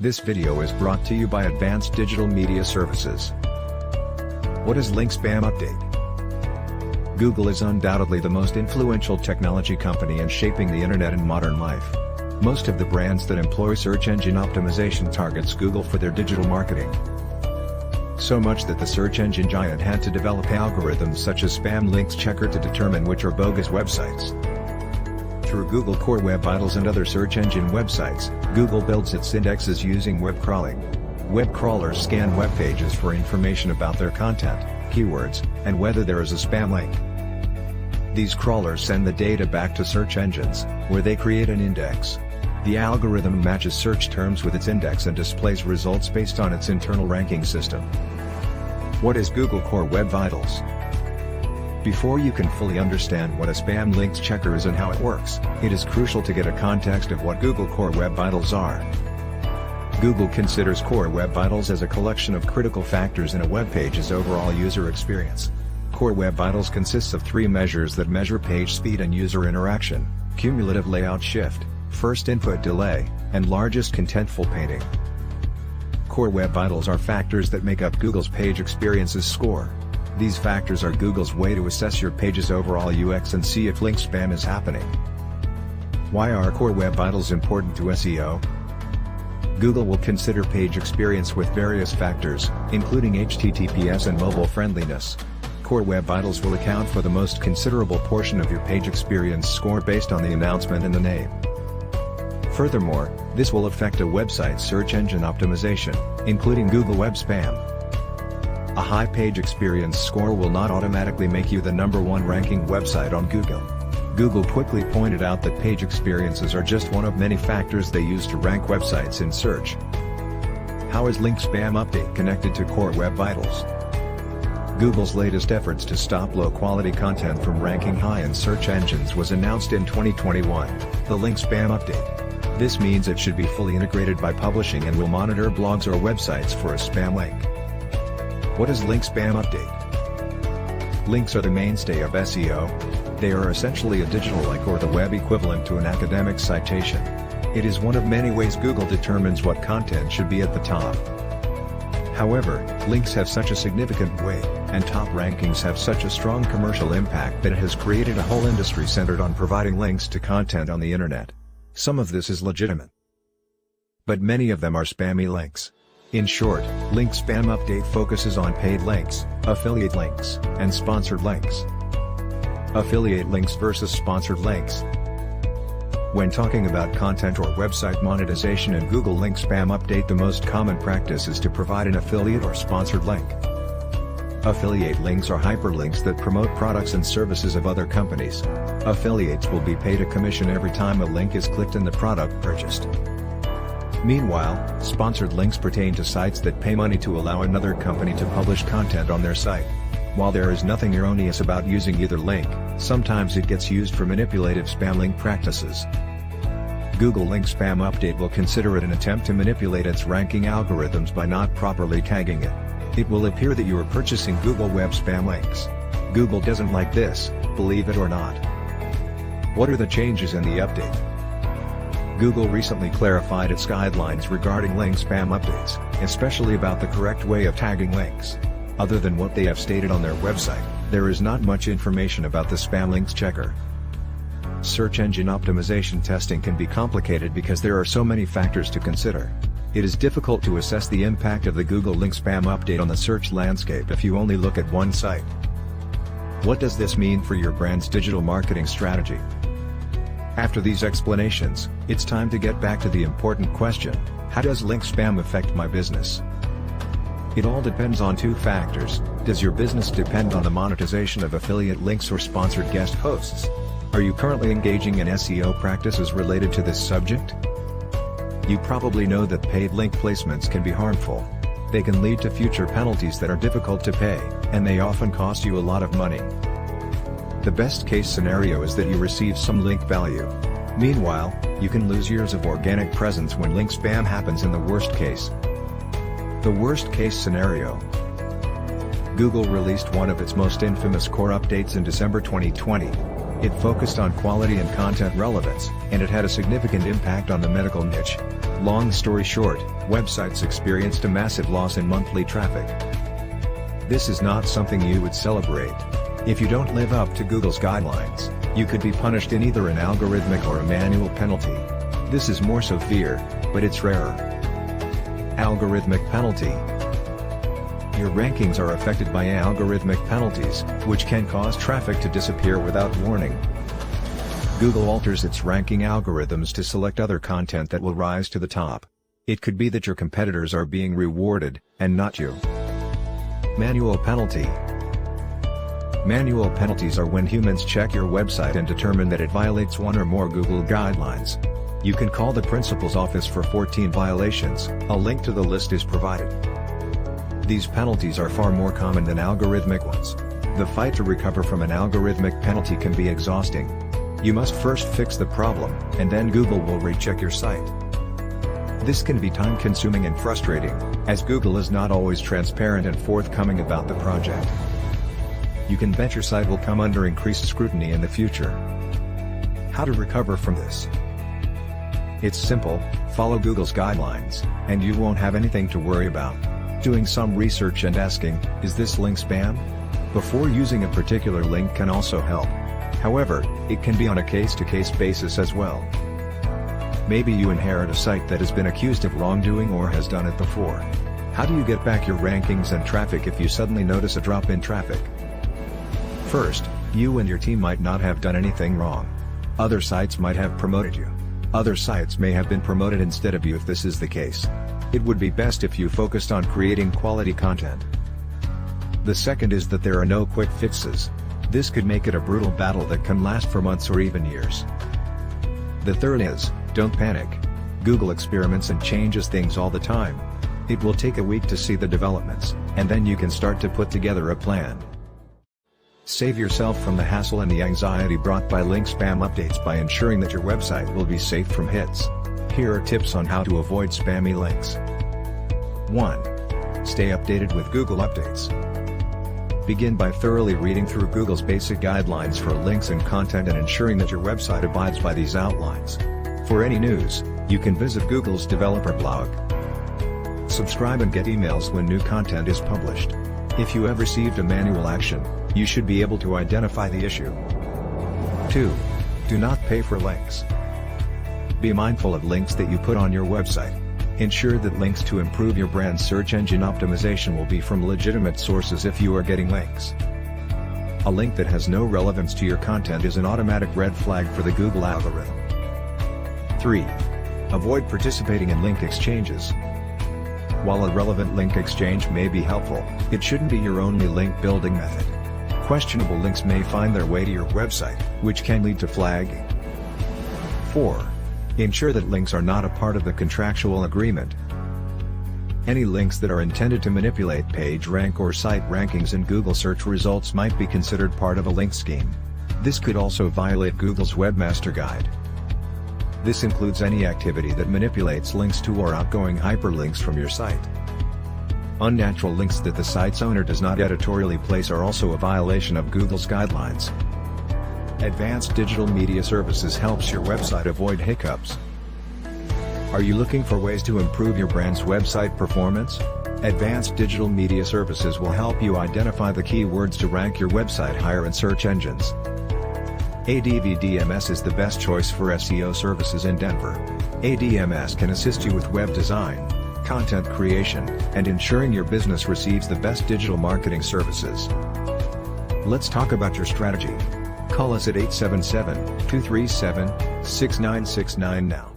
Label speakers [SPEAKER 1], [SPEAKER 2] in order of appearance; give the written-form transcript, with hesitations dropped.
[SPEAKER 1] This video is brought to you by Advanced Digital Media Services. What is Link Spam Update? Google is undoubtedly the most influential technology company in shaping the internet and modern life. Most of the brands that employ search engine optimization targets Google for their digital marketing. So much that the search engine giant had to develop algorithms such as Spam Links Checker to determine which are bogus websites. Through Google Core Web Vitals and other search engine websites, Google builds its indexes using web crawling. Web crawlers scan web pages for information about their content, keywords, and whether there is a spam link. These crawlers send the data back to search engines, where they create an index. The algorithm matches search terms with its index and displays results based on its internal ranking system. What is Google Core Web Vitals? Before you can fully understand what a Spam Links Checker is and how it works, it is crucial to get a context of what Google Core Web Vitals are. Google considers Core Web Vitals as a collection of critical factors in a web page's overall user experience. Core Web Vitals consists of three measures that measure page speed and user interaction: cumulative layout shift, first input delay, and largest contentful painting. Core Web Vitals are factors that make up Google's page experiences score. These factors are Google's way to assess your page's overall UX and see if link spam is happening. Why are Core Web Vitals important to SEO? Google will consider page experience with various factors, including HTTPS and mobile friendliness. Core Web Vitals will account for the most considerable portion of your page experience score based on the announcement and the name. Furthermore, this will affect a website's search engine optimization, including Google Web Spam. A high page experience score will not automatically make you the #1 ranking website on Google. Google quickly pointed out that page experiences are just one of many factors they use to rank websites in search. How is Link Spam Update connected to Core Web Vitals? Google's latest efforts to stop low-quality content from ranking high in search engines was announced in 2021, the Link Spam Update. This means it should be fully integrated by publishing and will monitor blogs or websites for a spam link. What is Link Spam Update? Links are the mainstay of SEO. They are essentially a digital link or the web equivalent to an academic citation. It is one of many ways Google determines what content should be at the top. However, links have such a significant weight, and top rankings have such a strong commercial impact that it has created a whole industry centered on providing links to content on the internet. Some of this is legitimate, but many of them are spammy links. In short, Link Spam Update focuses on paid links, affiliate links, and sponsored links. Affiliate links versus sponsored links. When talking about content or website monetization in Google Link Spam Update, the most common practice is to provide an affiliate or sponsored link. Affiliate links are hyperlinks that promote products and services of other companies. Affiliates will be paid a commission every time a link is clicked and the product purchased. Meanwhile, sponsored links pertain to sites that pay money to allow another company to publish content on their site. While there is nothing erroneous about using either link, sometimes it gets used for manipulative spam link practices. Google Link Spam Update will consider it an attempt to manipulate its ranking algorithms by not properly tagging it. It will appear that you are purchasing Google Web Spam links. Google doesn't like this, believe it or not. What are the changes in the update? Google recently clarified its guidelines regarding link spam updates, especially about the correct way of tagging links. Other than what they have stated on their website, there is not much information about the Spam Links Checker. Search engine optimization testing can be complicated because there are so many factors to consider. It is difficult to assess the impact of the Google Link Spam Update on the search landscape if you only look at one site. What does this mean for your brand's digital marketing strategy? After these explanations, it's time to get back to the important question: how does link spam affect my business? It all depends on two factors. Does your business depend on the monetization of affiliate links or sponsored guest posts? Are you currently engaging in SEO practices related to this subject? You probably know that paid link placements can be harmful. They can lead to future penalties that are difficult to pay, and they often cost you a lot of money. The best case scenario is that you receive some link value. Meanwhile, you can lose years of organic presence when link spam happens in the worst case. The worst case scenario. Google released one of its most infamous core updates in December 2020. It focused on quality and content relevance, and it had a significant impact on the medical niche. Long story short, websites experienced a massive loss in monthly traffic. This is not something you would celebrate. If you don't live up to Google's guidelines, you could be punished in either an algorithmic or a manual penalty. This is more severe, but it's rarer. Algorithmic penalty. Your rankings are affected by algorithmic penalties, which can cause traffic to disappear without warning. Google alters its ranking algorithms to select other content that will rise to the top. It could be that your competitors are being rewarded, and not you. Manual penalty. Manual penalties are when humans check your website and determine that it violates one or more Google guidelines. You can call the principal's office for 14 violations. A link to the list is provided. These penalties are far more common than algorithmic ones. The fight to recover from an algorithmic penalty can be exhausting. You must first fix the problem, and then Google will recheck your site. This can be time-consuming and frustrating, as Google is not always transparent and forthcoming about the project. You can bet your site will come under increased scrutiny in the future. How to recover from this? It's simple: follow Google's guidelines, and you won't have anything to worry about. Doing some research and asking, is this link spam? Before using a particular link can also help. However, it can be on a case-to-case basis as well. Maybe you inherit a site that has been accused of wrongdoing or has done it before. How do you get back your rankings and traffic if you suddenly notice a drop in traffic? First, you and your team might not have done anything wrong. Other sites might have promoted you. Other sites may have been promoted instead of you. If this is the case, it would be best if you focused on creating quality content. The second is that there are no quick fixes. This could make it a brutal battle that can last for months or even years. The third is, don't panic. Google experiments and changes things all the time. It will take a week to see the developments, and then you can start to put together a plan. Save yourself from the hassle and the anxiety brought by link spam updates by ensuring that your website will be safe from hits. Here are tips on how to avoid spammy links. 1. Stay updated with Google updates. Begin by thoroughly reading through Google's basic guidelines for links and content and ensuring that your website abides by these outlines. For any news, you can visit Google's developer blog. Subscribe and get emails when new content is published. If you have received a manual action, you should be able to identify the issue. 2. Do not pay for links. Be mindful of links that you put on your website. Ensure that links to improve your brand's search engine optimization will be from legitimate sources if you are getting links. A link that has no relevance to your content is an automatic red flag for the Google algorithm. 3. Avoid participating in link exchanges. While a relevant link exchange may be helpful, it shouldn't be your only link building method. Questionable links may find their way to your website, which can lead to flagging. 4. Ensure that links are not a part of the contractual agreement. Any links that are intended to manipulate page rank or site rankings in Google search results might be considered part of a link scheme. This could also violate Google's Webmaster Guide. This includes any activity that manipulates links to or outgoing hyperlinks from your site. Unnatural links that the site's owner does not editorially place are also a violation of Google's guidelines. Advanced Digital Media Services helps your website avoid hiccups. Are you looking for ways to improve your brand's website performance? Advanced Digital Media Services will help you identify the keywords to rank your website higher in search engines. ADVDMS is the best choice for SEO services in Denver. ADMS can assist you with web design, content creation, and ensuring your business receives the best digital marketing services. Let's talk about your strategy. Call us at 877-237-6969 now.